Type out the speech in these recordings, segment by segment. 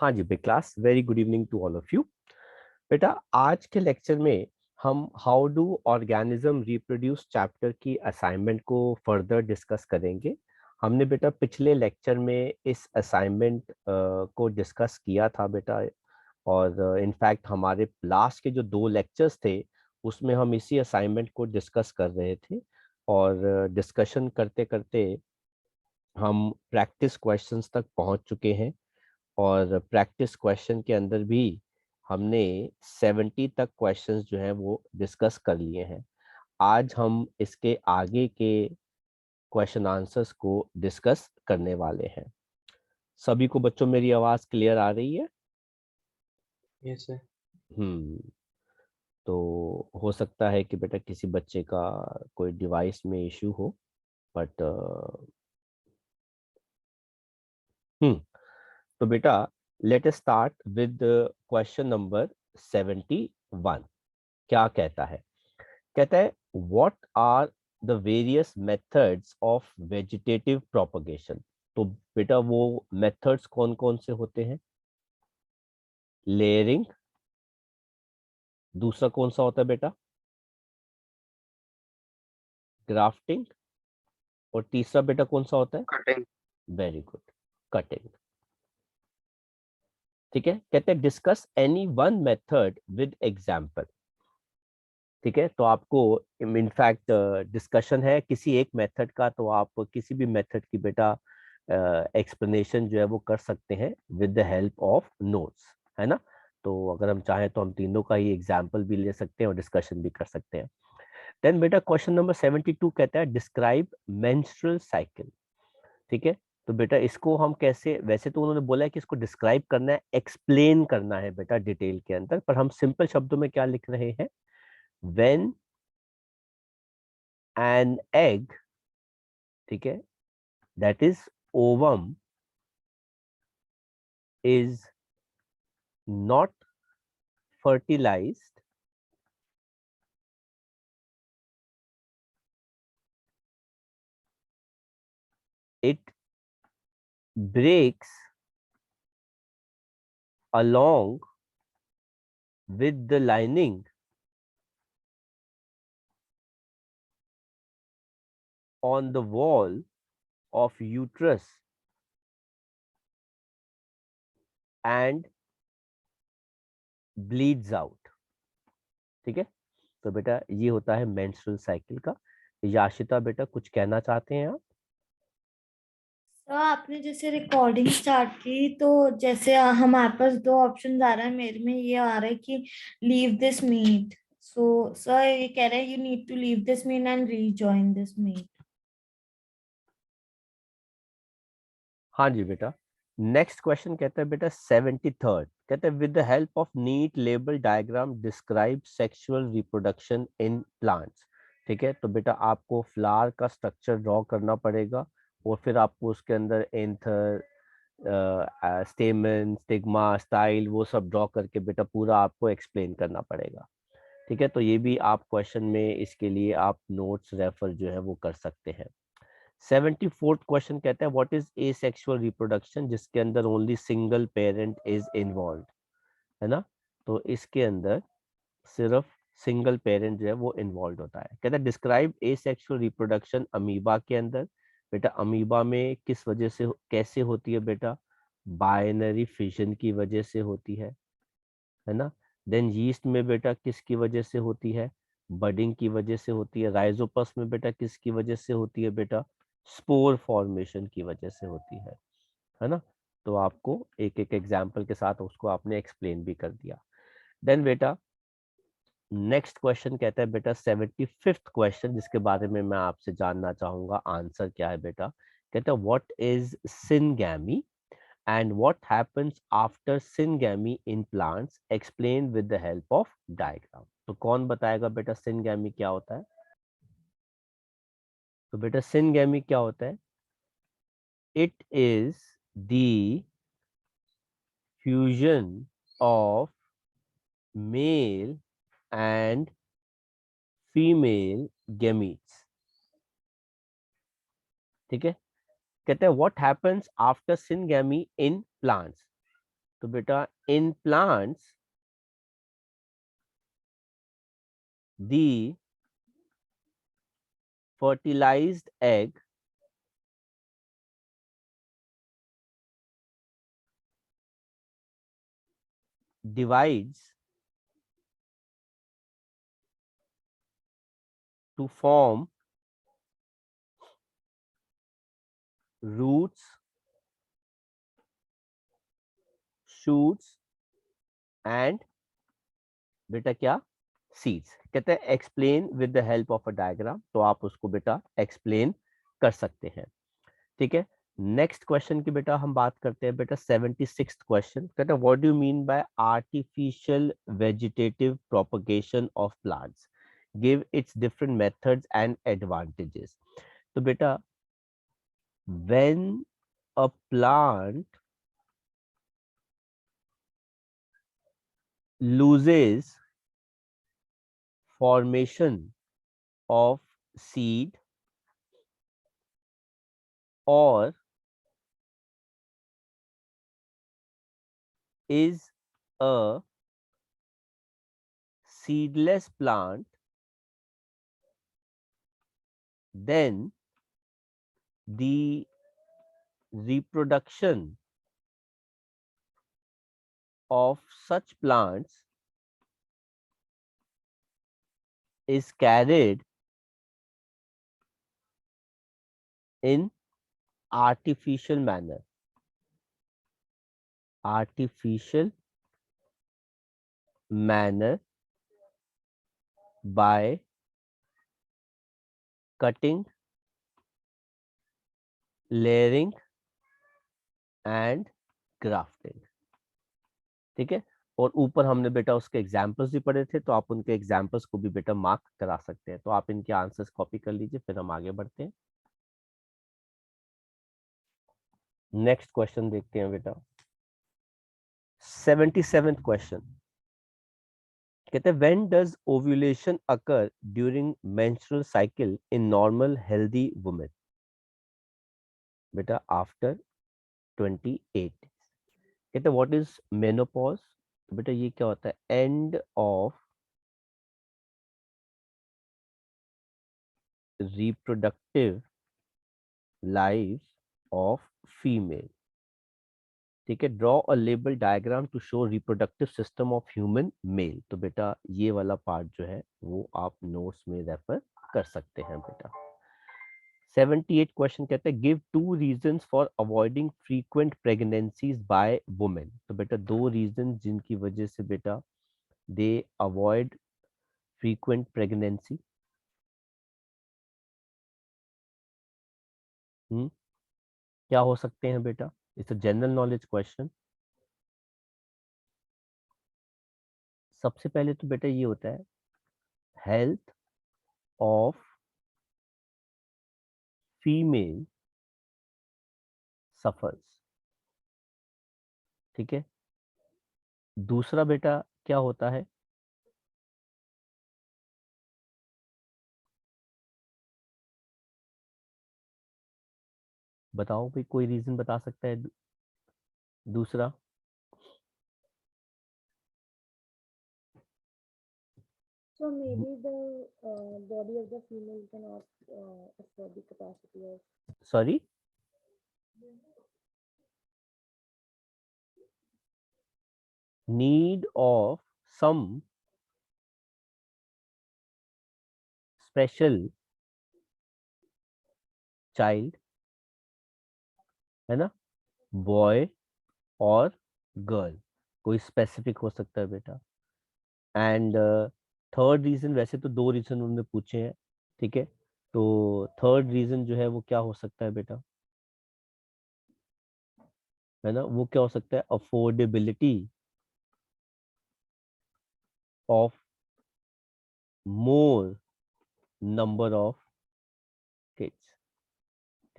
हाँ जी बे class, very good evening to all of you. बेटा आज के लेक्चर में हम how do organism reproduce chapter की असाइनमेंट को फर्दर डिस्कस करेंगे। हमने बेटा पिछले लेक्चर में इस असाइनमेंट को डिस्कस किया था बेटा, और इनफैक्ट हमारे लास्ट के जो 2 लेक्चर्स थे उसमें हम इसी असाइनमेंट को डिस्कस कर रहे थे। और डिस्कशन करते करते हम प्रैक्टिस क्वेश्चंस तक पहुंच चुके हैं, और प्रैक्टिस क्वेश्चन के अंदर भी हमने 70 तक क्वेश्चंस जो हैं वो डिस्कस कर लिए हैं। आज हम इसके आगे के क्वेश्चन आंसर्स को डिस्कस करने वाले हैं। सभी को बच्चों मेरी आवाज क्लियर आ रही है? Yes sir. हम्म। तो हो सकता है कि बेटा किसी बच्चे का कोई डिवाइस में इशू हो, बट तो बेटा let us start with question number 71। क्या कहता है? कहता है what are the various methods of vegetative propagation. तो बेटा वो मेथड्स कौन कौन से होते हैं? लेयरिंग, दूसरा कौन सा होता है बेटा? ग्राफ्टिंग, और तीसरा बेटा कौन सा होता है? कटिंग। Very good, cutting. ठीक है, कहते हैं discuss any one method with example. ठीक है, तो आपको इनफैक्ट डिस्कशन है किसी एक मेथड का, तो आप किसी भी मेथड की बेटा एक्सप्लेनेशन जो है वो कर सकते हैं with the help of notes, है ना। तो अगर हम चाहें तो हम तीनों का ही एग्जाम्पल भी ले सकते हैं और डिस्कशन भी कर सकते हैं। देन बेटा क्वेश्चन नंबर 72 कहता है डिस्क्राइब मेंस्ट्रुअल साइकिल। ठीक है, तो बेटा इसको हम कैसे, वैसे तो उन्होंने बोला है कि इसको डिस्क्राइब करना है, एक्सप्लेन करना है बेटा डिटेल के अंदर, पर हम सिंपल शब्दों में क्या लिख रहे हैं? व्हेन an egg, ठीक है, that is ovum is not fertilized, it breaks along with the lining on the wall of uterus and bleeds out। ठीक है, तो बेटा ये होता है मेंस्ट्रुअल साइकिल का। याशिता बेटा कुछ कहना चाहते हैं आप? तो आपने जैसे रिकॉर्डिंग स्टार्ट की तो जैसे हमारे पास 2 ऑप्शन आ रहा है, मेरे में ये आ रहा है कि leave this meet. So sir ये कह रहे हैं you need to leave this meet and rejoin this meet. हाँ जी बेटा। नेक्स्ट क्वेश्चन कहता है बेटा 73rd, कहता है with the help of neat label diagram describe sexual reproduction in plants. ठीक है, तो बेटा आपको फ्लावर का स्ट्रक्चर ड्रॉ करना पड़ेगा, और फिर आपको उसके अंदर एंथर, स्टेमन, स्टिग्मा, स्टाइल वो सब ड्रॉ करके बेटा पूरा आपको एक्सप्लेन करना पड़ेगा। ठीक है, तो ये भी आप क्वेश्चन में, इसके लिए आप नोट्स रेफर जो है वो कर सकते हैं। 74th क्वेश्चन कहता है व्हाट इज एसेक्सुअल रिप्रोडक्शन, जिसके अंदर only single parent is involve, है ना। तो इसके अंदर सिर्फ सिंगल पेरेंट जो है वो इन्वॉल्व होता है। कहता है डिस्क्राइब एसेक्सुअल रिप्रोडक्शन अमीबा के अंदर। बेटा अमीबा में किस वजह से, कैसे होती है बेटा? बाइनरी फिजन की वजह से होती है ना। देन यीस्ट में बेटा किसकी वजह से होती है? बडिंग की वजह से होती है। राइजोपस में बेटा किसकी वजह से होती है बेटा? स्पोर फॉर्मेशन की वजह से होती है ना। तो आपको एक एक एग्जाम्पल के साथ उसको आपने एक्सप्लेन भी कर दिया। देन बेटा नेक्स्ट क्वेश्चन कहता है बेटा 75th क्वेश्चन, जिसके बारे में मैं आपसे जानना चाहूंगा आंसर क्या है बेटा। कहता है what is syngamy and what happens after syngamy in plants explain with the help of diagram। तो कौन बताएगा बेटा सिनगैमी क्या होता है? तो बेटा सिनगैमी क्या होता है? It is the fusion of male and female gametes. ठीक है, कहते हैं what happens after syngamy in plants. तो बेटा in plants the fertilized egg divides to form roots, shoots and बेटा क्या सीड्स। कहते हैं explain with the help of a diagram, तो आप उसको बेटा एक्सप्लेन कर सकते हैं। ठीक है, नेक्स्ट क्वेश्चन की बेटा हम बात करते हैं बेटा 76th क्वेश्चन। कहते हैं what do you mean by artificial vegetative propagation of plants, give its different methods and advantages. तो बेटा when a plant loses formation of seed or is a seedless plant, then the reproduction of such plants is carried in artificial manner. Artificial manner by cutting, layering and grafting. ठीक है, और ऊपर हमने बेटा उसके examples भी पढ़े थे, तो आप उनके एग्जाम्पल्स को भी बेटा मार्क करा सकते हैं। तो आप इनके आंसर्स कॉपी कर लीजिए, फिर हम आगे बढ़ते हैं। नेक्स्ट क्वेश्चन देखते हैं बेटा 77th क्वेश्चन। कहते हैं when does ovulation occur during menstrual cycle in normal healthy women. बेटा आफ्टर 28। कहते हैं व्हाट इज मेनोपॉज। बेटा ये क्या होता है, end of reproductive life of female. ठीक है, draw a label diagram to show reproductive system of human male. तो बेटा ये वाला पार्ट जो है वो आप नोट्स में रेफर कर सकते हैं बेटा। 78 क्वेश्चन कहते हैं give 2 reasons for avoiding frequent pregnancies by women. तो बेटा 2 रीजन जिनकी वजह से बेटा दे अवॉइड फ्रीक्वेंट प्रेगनेंसी। क्या हो सकते हैं बेटा, it's a general knowledge question. सबसे पहले तो बेटा ये होता है हेल्थ ऑफ फीमेल सफर्स। ठीक है, दूसरा बेटा क्या होता है, बताओ भाई, कोई रीजन बता सकता है दूसरा। So maybe the body of the female cannot afford the capacity of. Sorry, need of some special child, है ना, बॉय और गर्ल, कोई स्पेसिफिक हो सकता है बेटा। एंड थर्ड रीजन, वैसे तो 2 रीजन उन्होंने पूछे हैं, ठीक है, तो थर्ड रीजन जो है वो क्या हो सकता है बेटा, है ना, वो क्या हो सकता है, affordability of more number of kids.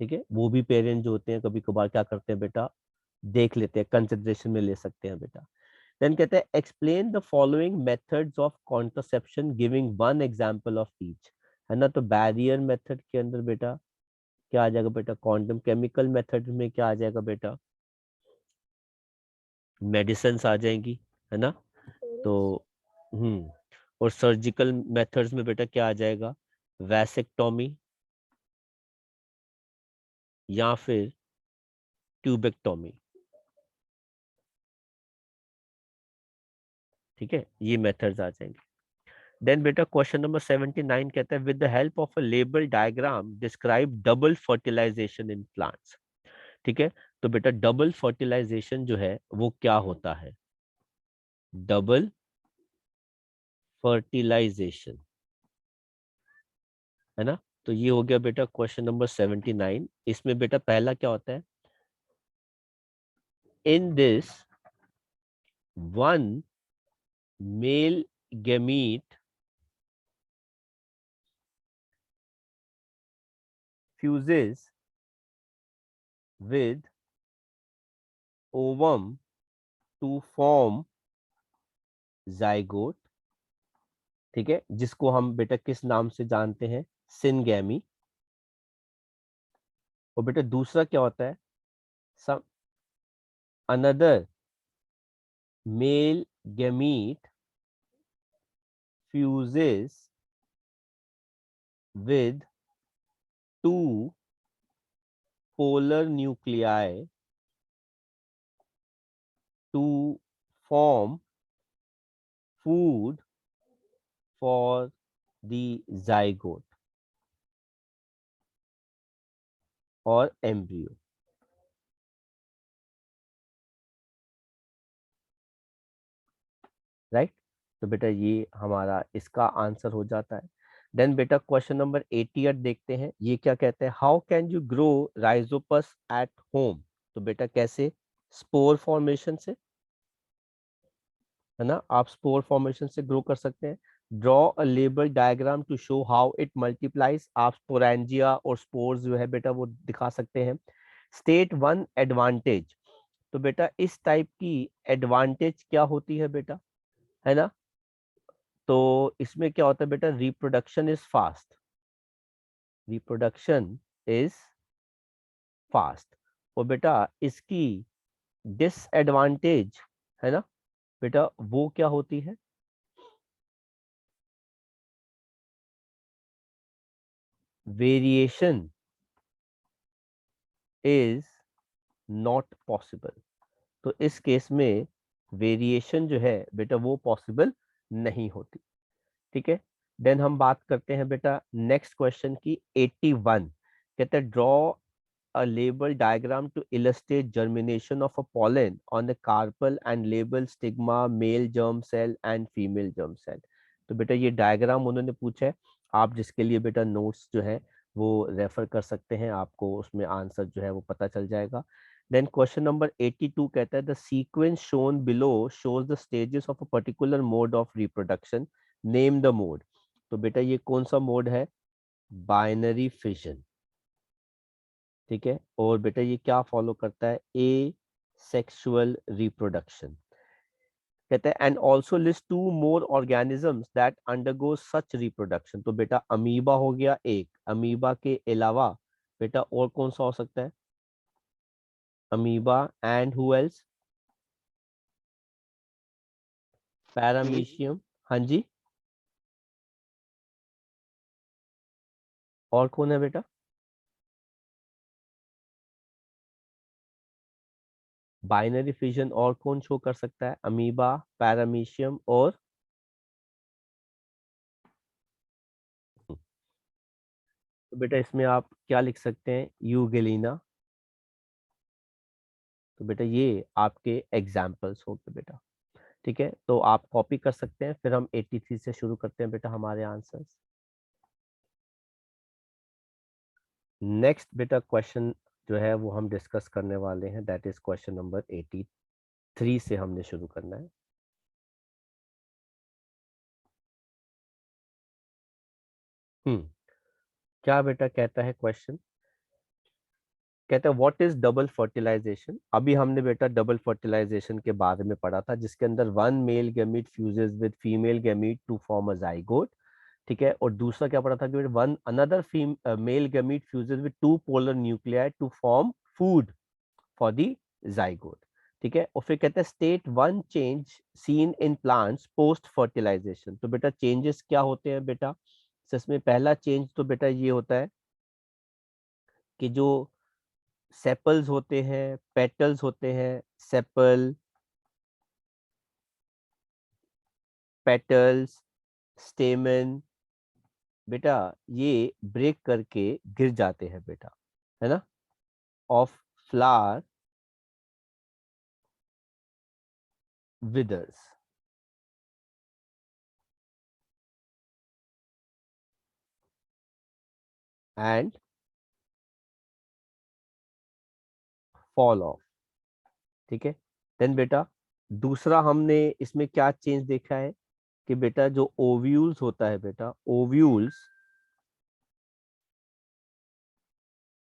ठीक है, वो भी पेरेंट जो होते हैं कभी कभार क्या करते हैं बेटा, देख लेते हैं, कंसिडरेशन में ले सकते हैं बेटा। देन कहते हैं explain the following methods of contraception giving one example of each. है ना, तो बैरियर मेथड के अंदर बेटा क्या आ जाएगा बेटा, क्वांटम केमिकल मेथड में क्या आ जाएगा बेटा, मेडिसिन्स आ जाएंगी, है ना। तो और सर्जिकल मेथड्स में बेटा क्या आ जाएगा, वैसेक्टोमी या फिर ट्यूबेक्टोमी। ठीक है, ये मेथड्स आ जाएंगे। देन बेटा क्वेश्चन नंबर 79 कहता है with the help of a label diagram describe double fertilisation in plants. ठीक है, तो बेटा डबल फर्टिलाइजेशन जो है वो क्या होता है, डबल फर्टिलाइजेशन, है ना। तो ये हो गया बेटा क्वेश्चन नंबर 79। इसमें बेटा पहला क्या होता है, in this one male gamete fuses with ovum to form zygote। ठीक है, जिसको हम बेटा किस नाम से जानते हैं, सिनगैमी। और बेटा दूसरा क्या होता है, some another male gamete fuses with two polar nuclei to form food for the zygote और embryo। राइट, तो बेटा ये हमारा इसका आंसर हो जाता है। देन बेटा क्वेश्चन नंबर 88 देखते हैं, ये क्या कहते हैं, how can you grow Rhizopus at home. तो बेटा कैसे, स्पोर फॉर्मेशन से, है ना, आप स्पोर फॉर्मेशन से ग्रो कर सकते हैं। Draw a label diagram to show how it multiplies, आप स्पोरेंजिया और स्पोर्स जो है बेटा वो दिखा सकते हैं। स्टेट वन एडवांटेज, तो बेटा इस टाइप की एडवांटेज क्या होती है बेटा, है ना। तो इसमें क्या होता है बेटा, reproduction is fast, reproduction is fast. और बेटा इसकी डिसएडवांटेज, है ना बेटा, वो क्या होती है, वेरिएशन इज नॉट पॉसिबल। तो इस केस में वेरिएशन जो है बेटा वो पॉसिबल नहीं होती। ठीक है, देन हम बात करते हैं बेटा नेक्स्ट क्वेश्चन की, 81 कहते हैं draw a label diagram to illustrate germination of a pollen on the carpel and label stigma, male germ cell and female germ cell। तो बेटा ये डायग्राम उन्होंने पूछा है, आप जिसके लिए बेटा नोट्स जो है वो रेफर कर सकते हैं, आपको उसमें आंसर जो है वो पता चल जाएगा। देन क्वेश्चन नंबर 82 कहता है the sequence shown below shows the stages of a particular mode of reproduction, name the mode. तो बेटा ये कौन सा मोड है, बाइनरी फिशन। ठीक है, और बेटा ये क्या फॉलो करता है, ए सेक्सुअल रिप्रोडक्शन। कहते हैं and also list two more organisms that undergo such reproduction. तो बेटा अमीबा हो गया एक, अमीबा के अलावा बेटा और कौन सा हो सकता है, amoeba and who else, paramecium. हाँ जी, और कौन है बेटा, बाइनरी फिजन और कौन शो कर सकता है, अमीबा, पैरामीशियम और तो बेटा इसमें आप क्या लिख सकते हैं, यूगेलिना। तो बेटा ये आपके एग्जाम्पल्स हो गए बेटा। ठीक है, तो आप कॉपी कर सकते हैं, फिर हम 83 से शुरू करते हैं बेटा हमारे आंसर्स। नेक्स्ट बेटा क्वेश्चन जो है वो हम डिस्कस करने वाले हैं, दैट इज क्वेश्चन नंबर 83 से हमने शुरू करना है। क्या बेटा कहता है क्वेश्चन, कहता है व्हाट इज डबल फर्टिलाइजेशन। अभी हमने बेटा डबल फर्टिलाइजेशन के बारे में पढ़ा था, जिसके अंदर one male gamete fuses with female gamete to form a zygote. ठीक है, और दूसरा क्या पढ़ा था कि one another male gamete fuses with two polar nuclei to form food for the zygote. ठीक है, और फिर कहते हैं state one change seen in plants post fertilisation. तो बेटा चेंजेस क्या होते हैं बेटा, तो इसमें पहला चेंज तो बेटा ये होता है कि जो सेपल्स होते हैं, पेटल्स होते हैं, सेपल, पेटल्स, स्टेमन, बेटा ये ब्रेक करके गिर जाते हैं बेटा, है ना, of flower withers. And fall of, ठीक है। देन बेटा दूसरा हमने इसमें क्या चेंज देखा है कि बेटा जो ओव्यूल्स होता है बेटा, ओव्यूल्स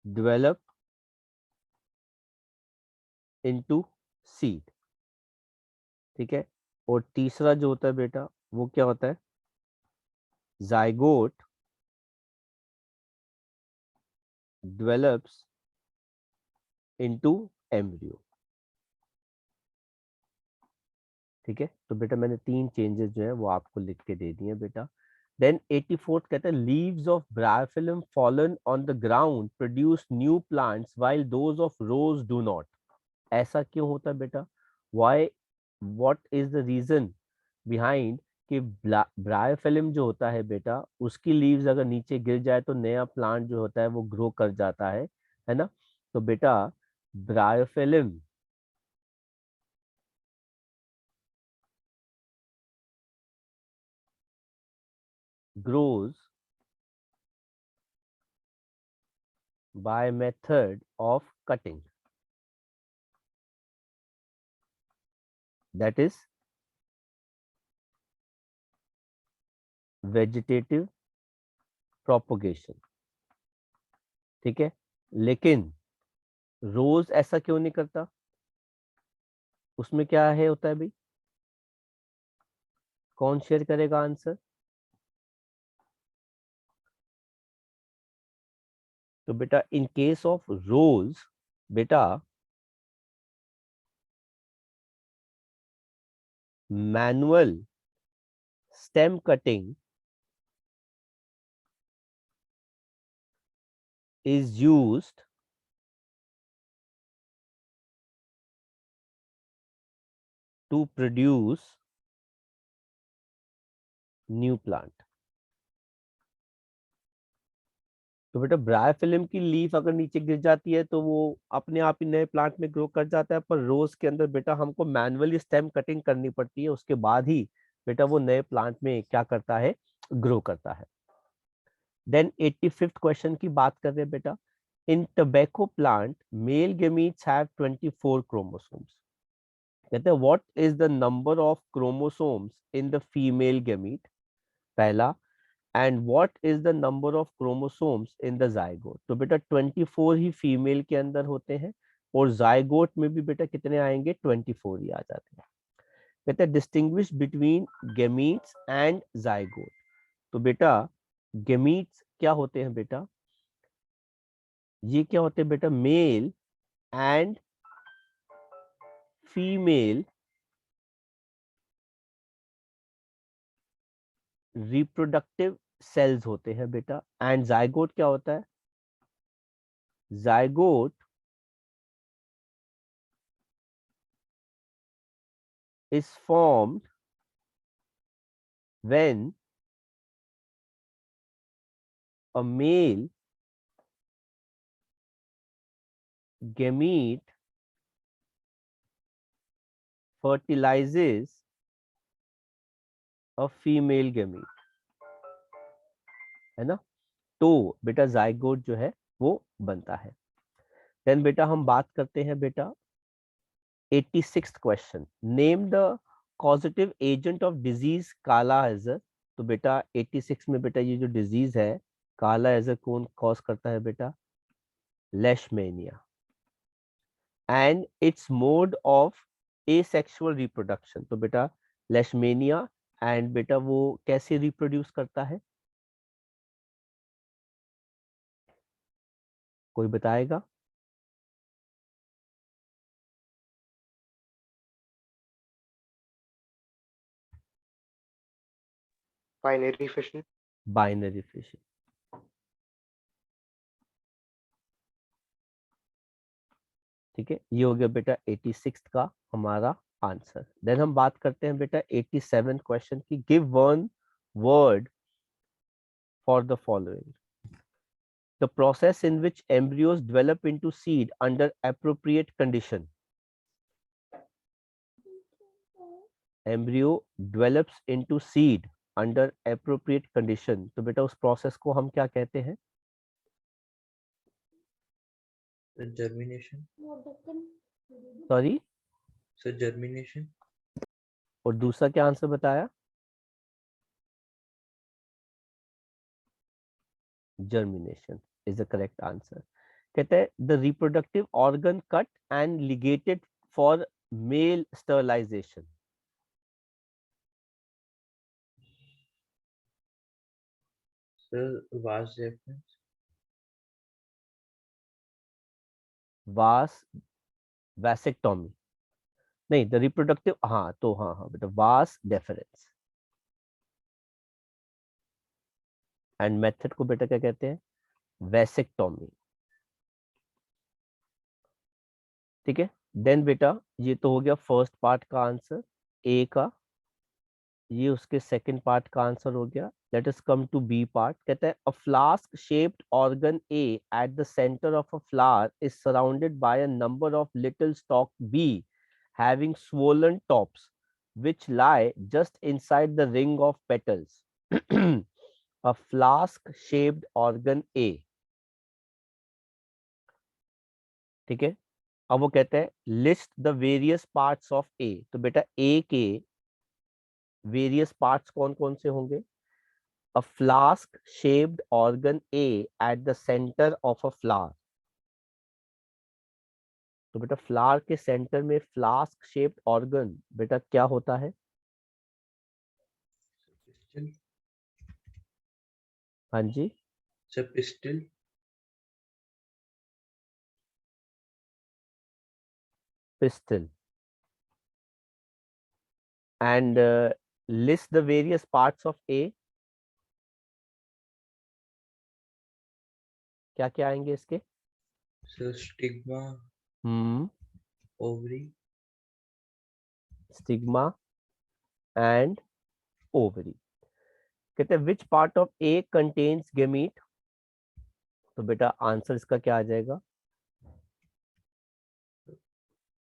डेवलप इनटू सीड, ठीक है। और तीसरा जो होता है बेटा वो क्या होता है, जाइगोट डेवलप्स इनटू एम्ब्रियो, ठीक है। तो बेटा मैंने 3 चेंजेस जो है वो आपको लिख के दे दिए बेटा। देन 84th कहता है leaves of bryophyllum fallen on the ground produce new plants while those of rose do not. ऐसा क्यों होता है बेटा, why, what is the reason behind कि ब्रायोफिल्म जो होता है बेटा उसकी लीव्स अगर नीचे गिर जाए तो नया प्लांट जो होता है वो ग्रो कर जाता है ना। तो बेटा bryophyllum grows by method of cutting, that is vegetative propagation, ठीक है। लेकिन रोज ऐसा क्यों नहीं करता, उसमें क्या है होता है भाई, कौन शेयर करेगा आंसर। तो बेटा इन केस ऑफ रोज बेटा manual stem cutting is used to produce new plant। तो बेटा ब्रायोफिल्म की लीफ अगर नीचे गिर जाती है तो वो अपने आप ही नए प्लांट में ग्रो कर जाता है, पर रोज के अंदर बेटा हमको मैनुअली स्टेम कटिंग करनी पड़ती है, उसके बाद ही बेटा वो नए प्लांट में क्या करता है, ग्रो करता है। देन 85th क्वेश्चन की बात कर रहे हैं बेटा, in tobacco plant male gametes have 24 chromosomes. कहते हैं what is the number of chromosomes in the female gamete, पहला, and what is the number of chromosomes in the zygote. तो बेटा 24 ही फीमेल के अंदर होते हैं और जाइगोट में भी बेटा कितने आएंगे, 24 ही आ जाते हैं। कहते हैं distinguish between gametes and zygote. तो बेटा गेमीट्स क्या होते हैं बेटा, ये क्या होते हैं बेटा, male and female reproductive cells होते हैं बेटा। एंड जाइगोट क्या होता है, zygote is formed when a male gamete fertilizes a female gamete, है ना। तो बेटा जाइगोट जो है वो बनता है। देन बेटा हम बात करते हैं बेटा 86th question, name the causative agent of disease काला एजर। तो बेटा 86 में बेटा ये जो डिजीज है काला एजर कौन कॉज करता है बेटा, leishmania, and its mode of asexual reproduction. तो बेटा लेशमेनिया एंड बेटा वो कैसे रिप्रोड्यूस करता है, कोई बताएगा। Binary fission. Binary fishing. ठीक है, ये हो गया बेटा 86 का हमारा आंसर। देन हम बात करते हैं बेटा 87 क्वेश्चन की। Give one word for the following. The process in which embryos develop into seed under appropriate condition. Embryo develops into seed under appropriate condition. तो बेटा उस प्रोसेस को हम क्या कहते हैं? Germination. Sorry, So germination. और दूसरा क्या आंसर बताया? Germination is the correct answer. कहते हैं the reproductive organ cut and ligated for male sterilization. So vas deferens. वास वैसेक्टोमी नहीं, द रिप्रोडक्टिव, हाँ तो हाँ हाँ बेटा, वास डेफरेंस। एंड मेथड को बेटा क्या कहते हैं? वैसेक्टोमी। ठीक है, देन बेटा ये तो हो गया फर्स्ट पार्ट का आंसर ए का, ये उसके सेकंड पार्ट का आंसर हो गया। Let us come to B part. कहता है a flask shaped organ A at the centre of a flower is surrounded by a number of little stalk B having swollen tops which lie just inside the ring of petals. A flask shaped organ A. ठीक है, अब वो कहते हैं list the various parts of A. तो बेटा ए के various parts कौन कौन से होंगे? A flask shaped organ A at the center of a flower. तो बेटा फ्लावर के सेंटर में फ्लास्क शेप्ड ऑर्गन बेटा क्या होता है? Pistil. हाँ जी, So pistil. Pistil. And list the various parts of A. क्या क्या आएंगे इसके? So stigma, ovary. Stigma and ovary. कहते हैं which part of A contains gamete. तो बेटा आंसर इसका क्या आ जाएगा?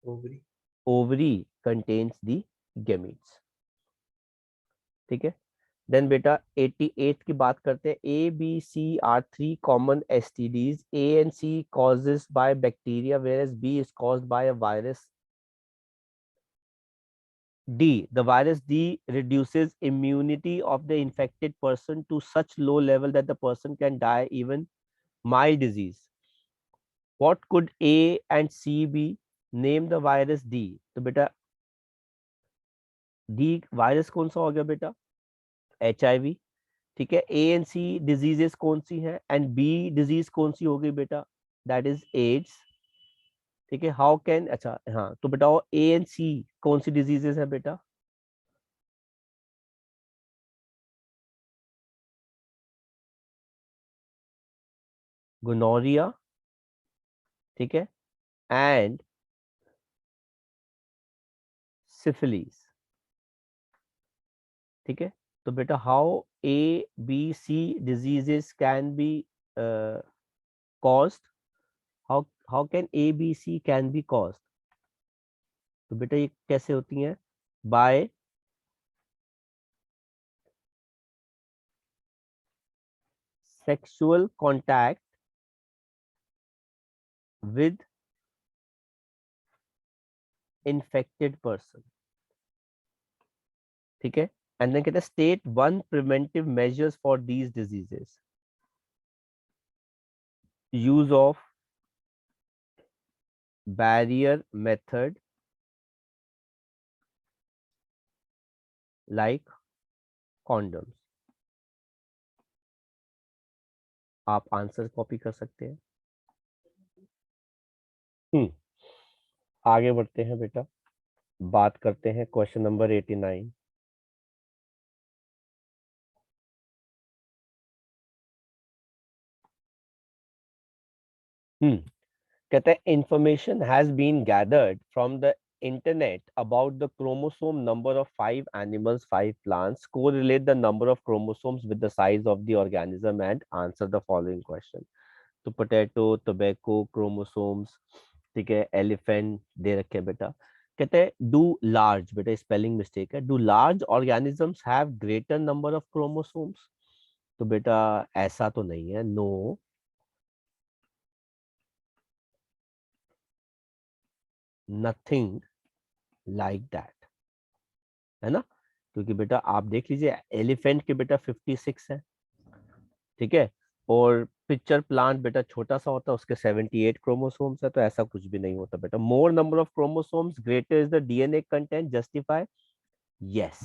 Ovary. Ovary contains the gametes. ठीक है, देन बेटा 88 की बात करते हैं। A B C are three common STDs. A and C causes by bacteria whereas B is caused by a virus. D, the virus D reduces immunity of the infected person to such low level that the person can die even mild disease. What could A and C be? Name the virus D. तो बेटा D virus कौन सा हो गया बेटा? HIV। ठीक है, ए and C diseases कौन सी हैं एंड बी डिजीज कौन सी हो गई बेटा? That is AIDS. ठीक है, हाउ कैन, अच्छा हाँ तो बताओ ए एंड सी कौन सी डिजीजेस है बेटा? गोनोरिया, ठीक है, एंड सिफिलिस। ठीक है, तो बेटा how A B C diseases can be caused, how how can A B C can be caused? तो बेटा ये कैसे होती हैं? By sexual contact with infected person. ठीक है, एंड देन कहते हैं state one preventive measures for these diseases. Use of barrier method like condoms. आप आंसर कॉपी कर सकते हैं। आगे बढ़ते हैं बेटा, बात करते हैं क्वेश्चन नंबर 89। कहते हैं information has been gathered from the internet about the chromosome number of 5 animals, 5 plants. Correlate the number of chromosomes with the size of the organism and answer the following question. तो potato, tobacco, chromosomes, ठीक है, elephant दे रखे हैं बेटा. कहते हैं do large, बेटा spelling mistake है, do large organisms have greater number of chromosomes. तो बेटा ऐसा तो नहीं है, नो. नथिंग लाइक दैट, है ना. क्योंकि बेटा आप देख लीजिए एलिफेंट के बेटा 56 है, ठीक है, और पिक्चर प्लांट बेटा छोटा सा होता है, उसके 78 क्रोमोसोम्स है. तो ऐसा कुछ भी नहीं होता बेटा. मोर number of chromosomes greater is the DNA content, justify. Yes,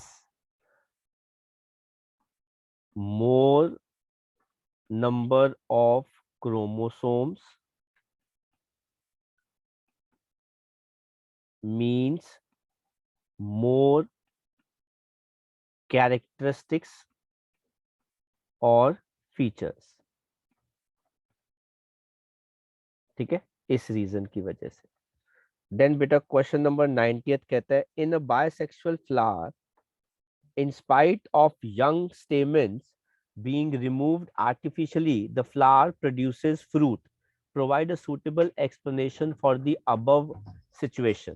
more number of chromosomes means more characteristics और features. ठीक है, इस रीजन की वजह से. देन बेटा क्वेश्चन नंबर 90 कहता है in a bisexual flower, in spite of young stamens being removed artificially, the flower produces fruit. Provide a suitable explanation for the above situation.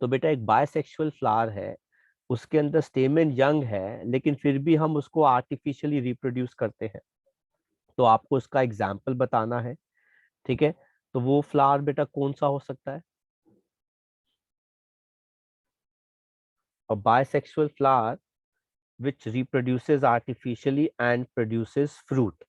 तो बेटा एक बायसेक्सुअल फ्लावर है, उसके अंदर स्टेमन यंग है, लेकिन फिर भी हम उसको आर्टिफिशियली रिप्रोड्यूस करते हैं. तो आपको उसका एग्जाम्पल बताना है. ठीक है, तो वो फ्लावर बेटा कौन सा हो सकता है? A bisexual flower which reproduces artificially and produces fruit.